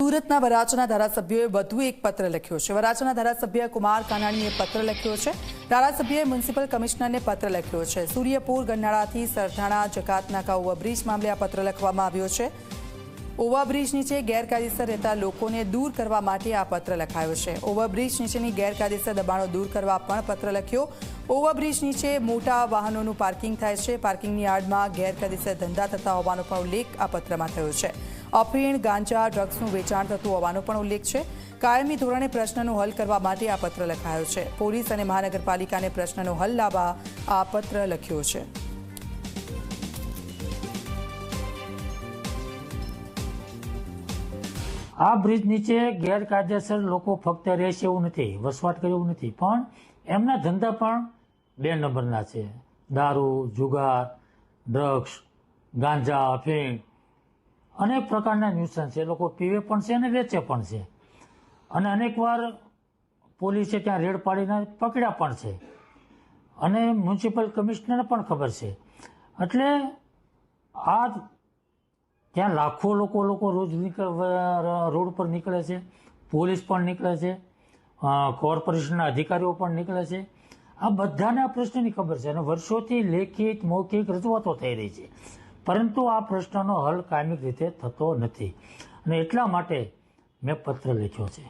સુરતના વરાછાના ધારાસભ્યોએ વધુ એક પત્ર લખ્યો છે। વરાછાના ધારાસભ્ય કુમાર કાનાણીએ પત્ર લખ્યો છે। ધારાસભ્યએ મ્યુનિસિપલ કમિશનરને પત્ર લખ્યો છે। સૂર્યપુર ગન્નાળાથી સરથાણા જકાતનાકા ઓવરબ્રિજ મામલે આ પત્ર લખવામાં આવ્યો છે। ઓવરબ્રિજ નીચે ગેરકાયદેસર રહેતા લોકોને દૂર કરવા માટે આ પત્ર લખાયો છે। ઓવરબ્રિજ નીચેની ગેરકાયદેસર દબાણો દૂર કરવા પણ પત્ર લખ્યો। ઓવરબ્રિજ નીચે મોટા વાહનોનું પાર્કિંગ થાય છે। પાર્કિંગની આડમાં ગેરકાયદેસર ધંધા થતા હોવાનો પણ ઉલ્લેખ આ પત્રમાં થયો છે। અફીણ ગાંજા ડ્રગ્સનું વેચાણ થતું હોવાનો પણ ઉલ્લેખ છે। કાયમી ધોરણે પ્રશ્નનો હલ કરવા માટે આ પત્ર લખાયો છે। પોલીસ અને મહાનગરપાલિકાને પ્રશ્નનો હલ લાવવા આ પત્ર લખ્યો છે। આ બ્રિજ નીચે ગેરકાયદેસર લોકો ફક્ત રહેશે એવું નથી, વસવાટ કરે એવું નથી, પણ એમના ધંધા પણ 2 નંબરના છે। દારૂ, જુગાર, ડ્રગ્સ, ગાંજા, અફીણ, અનેક પ્રકારના ન્યુસન્સ છે। લોકો પીવે પણ છે અને વેચે પણ છે, અને અનેકવાર પોલીસે ત્યાં રેડ પાડીને પકડ્યા પણ છે, અને મ્યુનિસિપલ કમિશનરને પણ ખબર છે। એટલે આ ત્યાં લાખો લોકો રોજ રોડ પર નીકળે છે, પોલીસ પણ નીકળે છે, કોર્પોરેશનના અધિકારીઓ પણ નીકળે છે। આ બધાને આ પ્રશ્નની ખબર છે, અને વર્ષોથી લેખિત મૌખિક રજૂઆતો થઈ રહી છે, પરંતુ આ પ્રશ્નનો હલ કાયમી રીતે થતો નથી, અને એટલા માટે મેં પત્ર લખ્યો છે।